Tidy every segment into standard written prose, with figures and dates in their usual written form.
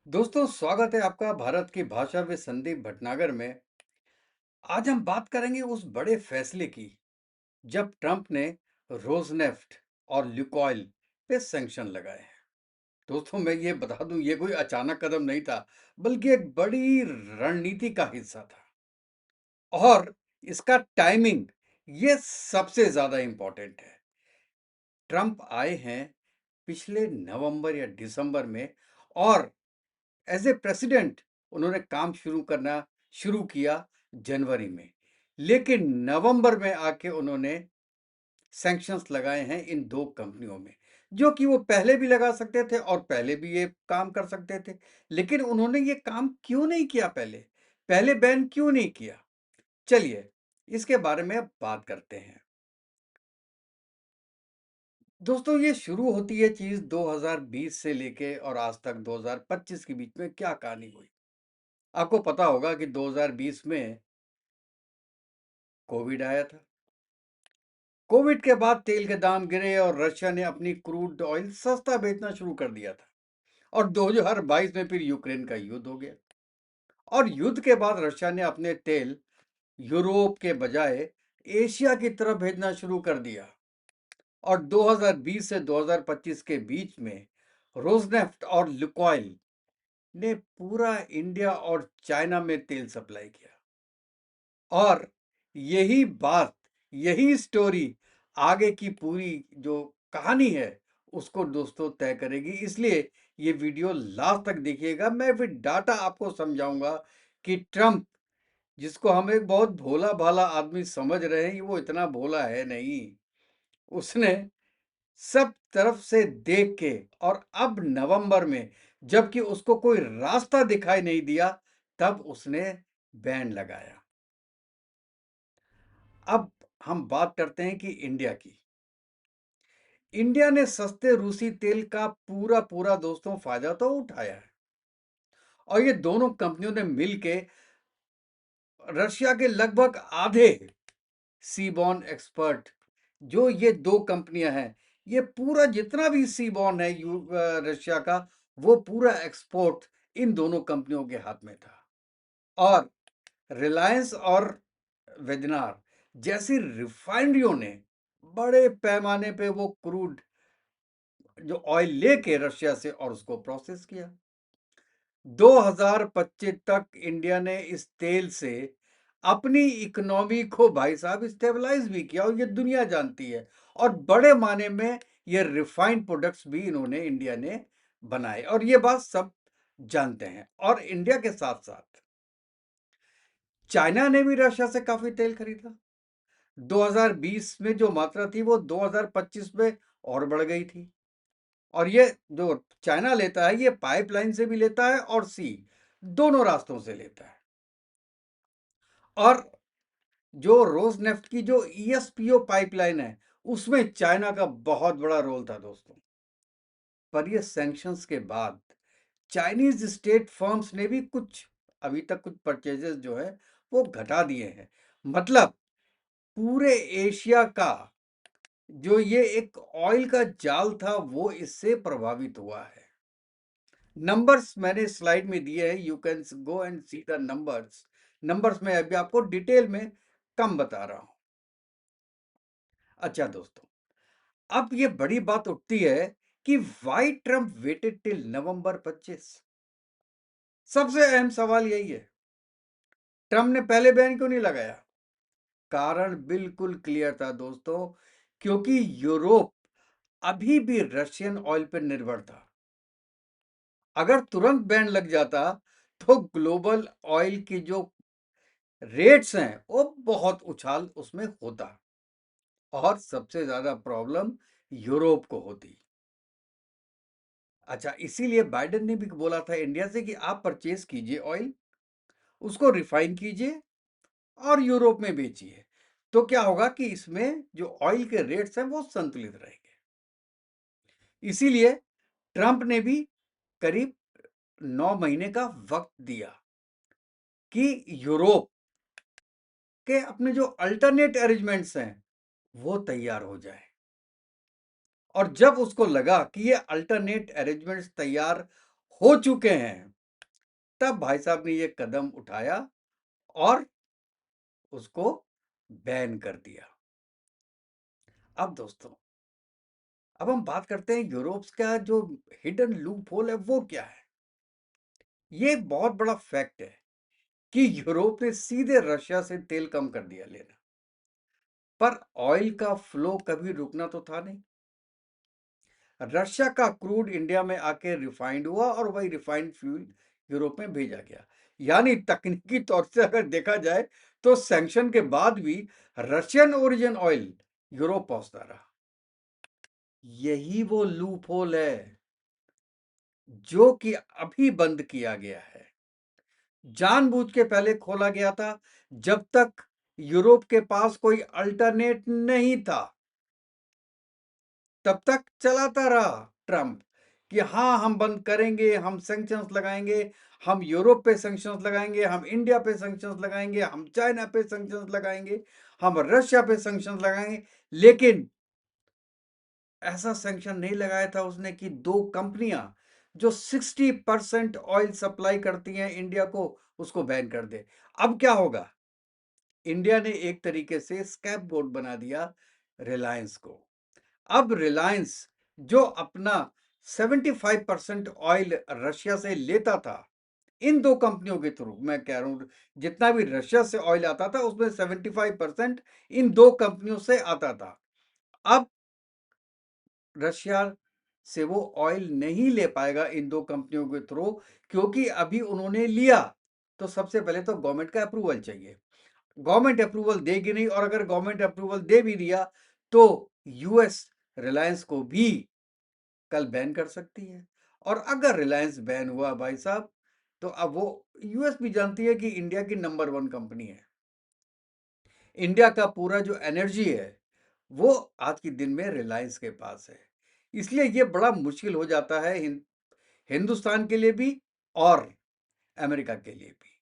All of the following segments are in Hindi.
दोस्तों, स्वागत है आपका भारत की भाषा में संदीप भटनागर में। आज हम बात करेंगे उस बड़े फैसले की जब ट्रंप ने रोजनेफ्ट और लुकोइल पे सैंक्शन लगाए हैं। दोस्तों, मैं ये बता दूं, ये कोई अचानक कदम नहीं था, बल्कि एक बड़ी रणनीति का हिस्सा था। और इसका टाइमिंग ये सबसे ज्यादा इंपॉर्टेंट है। ट्रंप आए हैं पिछले नवंबर या दिसंबर में, और एज ए प्रेसिडेंट उन्होंने काम शुरू किया जनवरी में। लेकिन नवंबर में आके उन्होंने सैंक्शंस लगाए हैं इन दो कंपनियों में, जो कि वो पहले भी लगा सकते थे और पहले भी ये काम कर सकते थे। लेकिन उन्होंने ये काम क्यों नहीं किया? पहले पहले बैन क्यों नहीं किया? चलिए इसके बारे में अब बात करते हैं। दोस्तों, ये शुरू होती है चीज 2020 से लेके और आज तक 2025 के बीच में क्या कहानी हुई। आपको पता होगा कि 2020 में कोविड आया था। कोविड के बाद तेल के दाम गिरे और रशिया ने अपनी क्रूड ऑयल सस्ता बेचना शुरू कर दिया था। और 2022 में फिर यूक्रेन का युद्ध हो गया। और युद्ध के बाद रशिया ने अपने तेल यूरोप के बजाय एशिया की तरफ भेजना शुरू कर दिया। और 2020 से 2025 के बीच में रोजनेफ्ट और लुकोइल ने पूरा इंडिया और चाइना में तेल सप्लाई किया। और यही बात, यही स्टोरी आगे की पूरी जो कहानी है उसको दोस्तों तय करेगी। इसलिए ये वीडियो लास्ट तक देखिएगा। मैं फिर डाटा आपको समझाऊंगा कि ट्रंप, जिसको हम एक बहुत भोला भाला आदमी समझ रहे हैं, वो इतना भोला है नहीं। उसने सब तरफ से देख के, और अब नवंबर में जबकि उसको कोई रास्ता दिखाई नहीं दिया, तब उसने बैन लगाया। अब हम बात करते हैं कि इंडिया की। इंडिया ने सस्ते रूसी तेल का पूरा पूरा दोस्तों फायदा तो उठाया है। और ये दोनों कंपनियों ने मिलके रशिया के लगभग आधे सीबॉर्न एक्सपर्ट, जो ये दो कंपनियां हैं, ये पूरा जितना भी सीबॉर्न है रशिया का, वो पूरा एक्सपोर्ट इन दोनों कंपनियों के हाथ में था। और रिलायंस और वेदनार जैसी रिफाइनरियों ने बड़े पैमाने पे वो क्रूड जो ऑयल लेके रशिया से और उसको प्रोसेस किया। 2025 तक इंडिया ने इस तेल से अपनी इकोनॉमी को भाई साहब स्टेबलाइज भी किया, और ये दुनिया जानती है। और बड़े माने में ये रिफाइंड प्रोडक्ट्स भी इन्होंने, इंडिया ने बनाए, और ये बात सब जानते हैं। और इंडिया के साथ साथ चाइना ने भी रशिया से काफी तेल खरीदा। 2020 में जो मात्रा थी वो 2025 में और बढ़ गई थी। और ये जो चाइना लेता है, ये पाइपलाइन से भी लेता है और सी, दोनों रास्तों से लेता है। और जो रोजनेफ्ट की जो ईएसपीओ पाइपलाइन है, उसमें चाइना का बहुत बड़ा रोल था दोस्तों। पर ये सैंक्शंस के बाद चाइनीज स्टेट फर्म्स ने भी कुछ, अभी तक कुछ परचेजेस जो है वो घटा दिए हैं। मतलब पूरे एशिया का जो ये एक ऑयल का जाल था, वो इससे प्रभावित हुआ है। नंबर्स मैंने स्लाइड में दिए हैं, you can go and see the numbers. Numbers में अभी आपको डिटेल में कम बता रहा हूं। अच्छा दोस्तों, अब ये बड़ी बात उठती है कि why Trump waited till November 25। सबसे अहम सवाल यही है, ट्रंप ने पहले बैन क्यों नहीं लगाया? कारण बिल्कुल क्लियर था दोस्तों, क्योंकि यूरोप अभी भी रशियन ऑयल पर निर्भर था। अगर तुरंत बैन लग जाता तो ग्लोबल ऑयल की जो रेट्स हैं वो बहुत उछाल उसमें होता, और सबसे ज्यादा प्रॉब्लम यूरोप को होती। अच्छा, इसीलिए बाइडेन ने भी बोला था इंडिया से कि आप परचेज कीजिए ऑयल, उसको रिफाइन कीजिए और यूरोप में बेचिए। तो क्या होगा कि इसमें जो ऑयल के रेट्स हैं वो संतुलित रहेंगे। इसीलिए ट्रंप ने भी करीब 9 महीने का वक्त दिया कि यूरोप के अपने जो अल्टरनेट अरेंजमेंट्स हैं वो तैयार हो जाए। और जब उसको लगा कि ये अल्टरनेट अरेंजमेंट्स तैयार हो चुके हैं, तब भाई साहब ने ये कदम उठाया और उसको बैन कर दिया। अब दोस्तों, अब हम बात करते हैं यूरोप का जो हिडन लूप होल है वो क्या है। ये एक बहुत बड़ा फैक्ट है कि यूरोप ने सीधे रशिया से तेल कम कर दिया लेना, पर ऑयल का फ्लो कभी रुकना तो था नहीं। रशिया का क्रूड इंडिया में आके रिफाइंड हुआ और वही रिफाइंड फ्यूल यूरोप में भेजा गया। यानी तकनीकी तौर से अगर देखा जाए तो सैंक्शन के बाद भी रशियन ओरिजिन ऑयल यूरोप पहुंचता रहा। यही वो लूप होल है जो कि अभी बंद किया गया है। जानबूझ के पहले खोला गया था जब तक यूरोप के पास कोई अल्टरनेट नहीं था। तब तक चलाता रहा ट्रंप कि हाँ हम बंद करेंगे, हम सैंक्शंस लगाएंगे, हम यूरोप पे सैंक्शंस लगाएंगे, हम इंडिया पे सैंक्शंस लगाएंगे, हम चाइना पे सैंक्शंस लगाएंगे, हम रशिया पे सैंक्शंस लगाएंगे। लेकिन ऐसा सैंक्शन नहीं लगाया था उसने कि दो कंपनियां जो 60% ऑयल सप्लाई करती हैं इंडिया को उसको बैन कर दे। अब क्या होगा? इंडिया ने एक तरीके से स्कैपगोट बना दिया रिलायंस को। अब रिलायंस जो अपना 75% ऑयल रशिया से लेता था, इन दो कंपनियों के थ्रू मैं कह रहा हूं, जितना भी रशिया से ऑयल आता था उसमें 75% इन दो कंपनियों से आता था। अब रशिया से वो ऑयल नहीं ले पाएगा इन दो कंपनियों के थ्रू, क्योंकि अभी उन्होंने लिया तो सबसे पहले तो गवर्नमेंट का अप्रूवल चाहिए। गवर्नमेंट अप्रूवल देगी नहीं, और अगर गवर्नमेंट अप्रूवल दे भी दिया तो यूएस रिलायंस को भी कल बैन कर सकती है। और अगर रिलायंस बैन हुआ भाई साहब, तो अब वो यूएस भी जानती है कि इंडिया की नंबर 1 कंपनी है। इंडिया का पूरा जो एनर्जी है वो आज के दिन में रिलायंस के पास है। इसलिए ये बड़ा मुश्किल हो जाता है हिंदुस्तान के लिए भी और अमेरिका के लिए भी।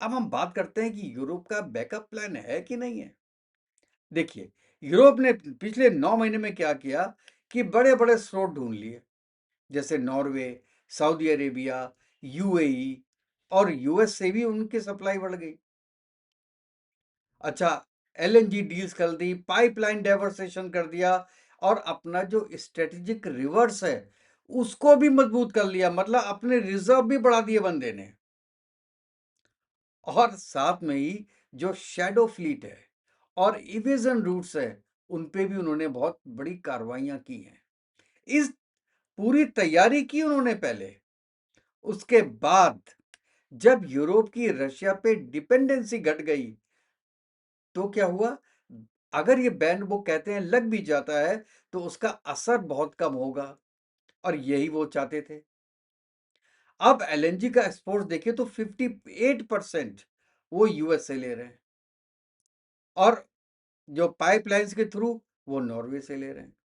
अब हम बात करते हैं कि यूरोप का बैकअप प्लान है कि नहीं है। देखिए, यूरोप ने पिछले 9 महीने में क्या किया कि बड़े-बड़े स्रोत ढूंढ लिए, जैसे नॉर्वे, सऊदी अरेबिया, यूएई और यूएस से भी उनकी सप्लाई बढ़ गई। अच्छा, एलएनजी डील्स कर दी, पाइपलाइन डाइवर्सेशन कर दिया और अपना जो स्ट्रेटेजिक रिवर्स है उसको भी मजबूत कर लिया, मतलब अपने रिजर्व भी बढ़ा दिए बंदे ने। और साथ में ही जो शैडो फ्लीट है और इवेजन रूट्स है उन पे भी उन्होंने बहुत बड़ी कार्रवाइयां की हैं। इस पूरी तैयारी की उन्होंने पहले। उसके बाद जब यूरोप की रशिया पे डिपेंडेंसी घट गई तो क्या हुआ? अगर ये बैन वो कहते हैं लग भी जाता है तो उसका असर बहुत कम होगा, और यही वो चाहते थे। अब एलएनजी का एक्सपोर्ट देखिए तो 58% वो यूएस से ले रहे हैं, और जो पाइपलाइंस के थ्रू वो नॉर्वे से ले रहे हैं।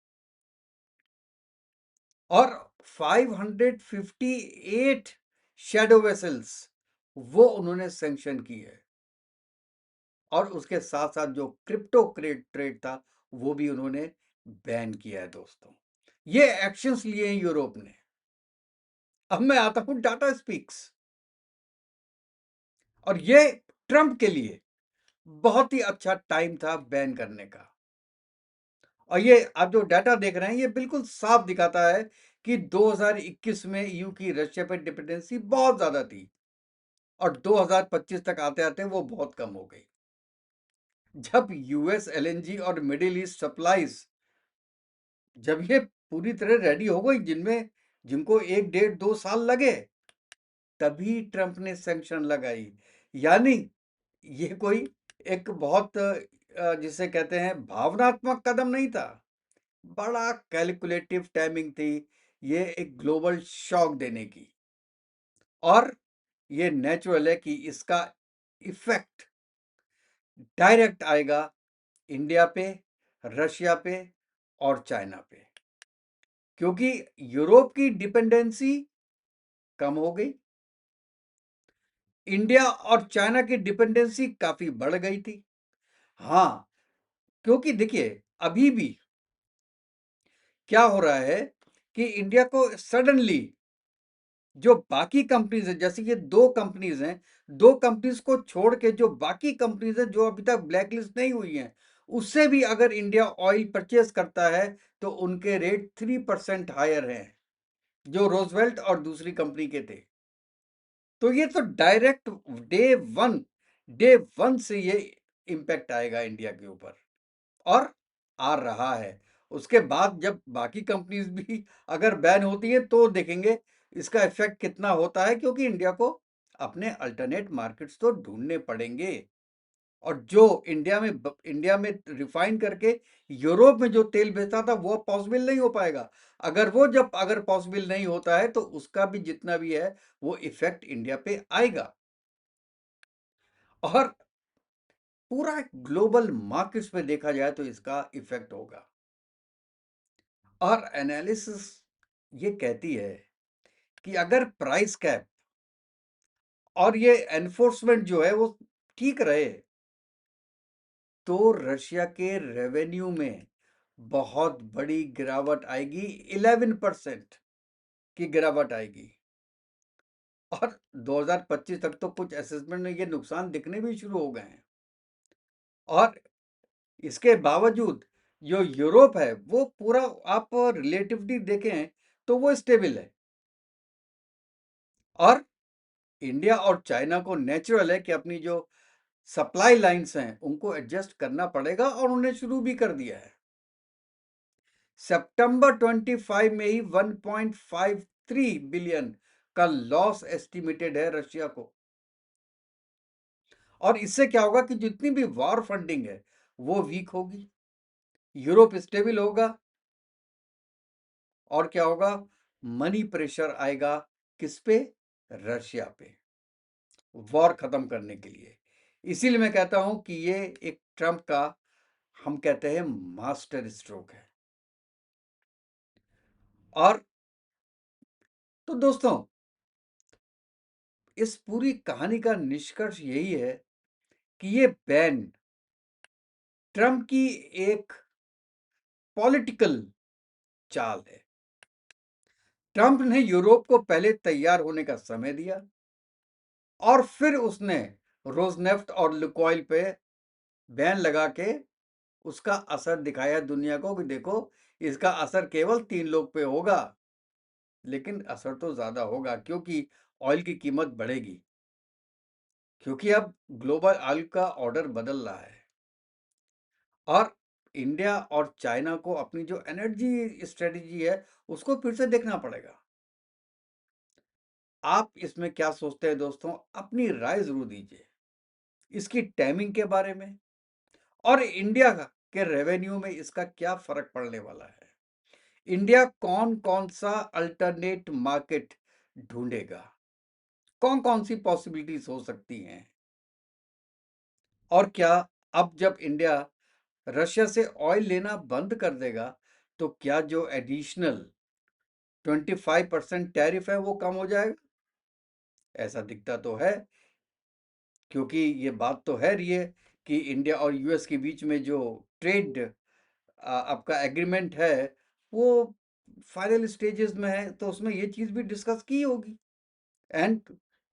और 558 शैडो वेसल्स वो उन्होंने सैंक्शन की है। और उसके साथ साथ जो क्रिप्टो ट्रेड था वो भी उन्होंने बैन किया है दोस्तों। ये एक्शंस लिए हैं यूरोप ने। अब मैं आता हूं टाटा स्पीक्स, और ये ट्रंप के लिए बहुत ही अच्छा टाइम था बैन करने का। और ये आप जो डाटा देख रहे हैं ये बिल्कुल साफ दिखाता है कि 2021 में ईयू की रशिया पर डिपेंडेंसी बहुत ज्यादा थी, और 2025 तक आते आते वो बहुत कम हो गई। जब यूएस एलएनजी और मिडिल ईस्ट सप्लाईज जब ये पूरी तरह रेडी हो गई, जिनमें जिनको 1 डेढ़ 2 साल लगे, तभी ट्रंप ने सैंक्शन लगाई। यानी ये कोई एक बहुत जिसे कहते हैं भावनात्मक कदम नहीं था, बड़ा कैलकुलेटिव टाइमिंग थी ये एक ग्लोबल शॉक देने की। और ये नेचुरल है कि इसका इफेक्ट डायरेक्ट आएगा इंडिया पे, रशिया पे और चाइना पे, क्योंकि यूरोप की डिपेंडेंसी कम हो गई, इंडिया और चाइना की डिपेंडेंसी काफी बढ़ गई थी। हाँ, क्योंकि देखिए अभी भी क्या हो रहा है कि इंडिया को सडनली जो बाकी कंपनीज है, जैसे ये दो कंपनीज हैं, दो कंपनीज को छोड़ के जो बाकी कंपनीज है जो अभी तक ब्लैकलिस्ट नहीं हुई हैं, उससे भी अगर इंडिया ऑयल परचेज करता है तो उनके रेट 3% हायर हैं, जो रोजवेल्ट और दूसरी कंपनी के थे। तो ये तो direct day one day one से ये इम्पैक्ट आएगा इंडिया के ऊपर, और आ रहा है। उसके बाद जब बाकी कंपनीज भी अगर बैन होती है तो देखेंगे इसका इफेक्ट कितना होता है, क्योंकि इंडिया को अपने अल्टरनेट मार्केट्स तो ढूंढने पड़ेंगे। और जो इंडिया में रिफाइन करके यूरोप में जो तेल बेचता था वो पॉसिबल नहीं हो पाएगा। अगर पॉसिबल नहीं होता है तो उसका भी जितना भी है वो इफेक्ट इंडिया पे आएगा, और पूरा ग्लोबल मार्केट्स पे देखा जाए तो इसका इफेक्ट होगा। और एनालिसिस ये कहती है कि अगर प्राइस कैप और ये एनफोर्समेंट जो है वो ठीक रहे तो रशिया के रेवेन्यू में बहुत बड़ी गिरावट आएगी, 11% की गिरावट आएगी। और 2025 तक तो कुछ असेसमेंट में ये नुकसान दिखने भी शुरू हो गए हैं। और इसके बावजूद जो यूरोप है वो पूरा, आप रिलेटिवली देखें तो वो स्टेबल है। और इंडिया और चाइना को नेचुरल है कि अपनी जो सप्लाई लाइंस हैं उनको एडजस्ट करना पड़ेगा, और उन्हें शुरू भी कर दिया है। सितंबर 25 में ही 1.53 बिलियन का लॉस एस्टिमेटेड है रशिया को। और इससे क्या होगा कि जितनी भी वॉर फंडिंग है वो वीक होगी, यूरोप स्टेबल होगा, और क्या होगा, मनी प्रेशर आएगा किस पे, रशिया पे, वॉर खत्म करने के लिए। इसीलिए मैं कहता हूं कि ये एक ट्रंप का, हम कहते हैं, मास्टर स्ट्रोक है। और तो दोस्तों, इस पूरी कहानी का निष्कर्ष यही है कि ये बैन ट्रंप की एक पॉलिटिकल चाल है। ट्रंप ने यूरोप को पहले तैयार होने का समय दिया, और फिर उसने रोजनेफ्ट और लुकोइल पे बैन लगा के उसका असर दिखाया दुनिया को कि देखो, इसका असर केवल 3 लोग पे होगा, लेकिन असर तो ज्यादा होगा, क्योंकि ऑयल की कीमत बढ़ेगी, क्योंकि अब ग्लोबल ऑयल का ऑर्डर बदल रहा है। और इंडिया और चाइना को अपनी जो एनर्जी स्ट्रेटेजी है उसको फिर से देखना पड़ेगा। आप इसमें क्या सोचते हैं दोस्तों? अपनी राय जरूर दीजिए इसकी टाइमिंग के बारे में, और इंडिया के रेवेन्यू में इसका क्या फर्क पड़ने वाला है। इंडिया कौन कौन सा अल्टरनेट मार्केट ढूंढेगा, कौन कौन सी पॉसिबिलिटीज हो सकती हैं, और क्या अब जब इंडिया रशिया से ऑयल लेना बंद कर देगा तो क्या जो एडिशनल 25% टैरिफ है वो कम हो जाएगा? ऐसा दिखता तो है, क्योंकि ये बात तो है रही है कि इंडिया और यूएस के बीच में जो ट्रेड आपका एग्रीमेंट है वो फाइनल स्टेजेस में है, तो उसमें ये चीज भी डिस्कस की होगी। एंड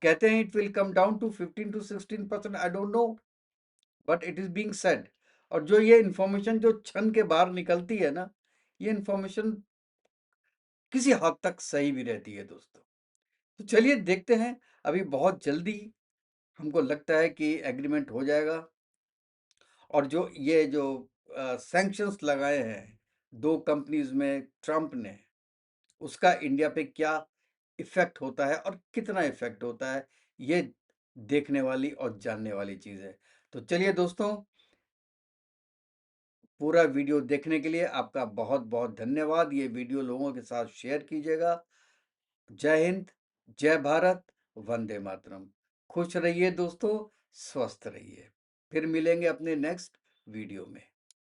कहते हैं it will come down to 15 to 16%, I don't know, but it is being said. और जो ये इंफॉर्मेशन जो छन के बाहर निकलती है ना, ये इंफॉर्मेशन किसी हद तक सही भी रहती है दोस्तों। तो चलिए देखते हैं, अभी बहुत जल्दी हमको लगता है कि एग्रीमेंट हो जाएगा। और जो सैंक्शंस लगाए हैं दो कंपनीज में ट्रंप ने, उसका इंडिया पे क्या इफेक्ट होता है और कितना इफेक्ट होता है, ये देखने वाली और जानने वाली चीज है। तो चलिए दोस्तों, पूरा वीडियो देखने के लिए आपका बहुत बहुत धन्यवाद। ये वीडियो लोगों के साथ शेयर कीजिएगा। जय हिंद, जय भारत, वंदे मातरम। खुश रहिए दोस्तों, स्वस्थ रहिए। फिर मिलेंगे अपने नेक्स्ट वीडियो में।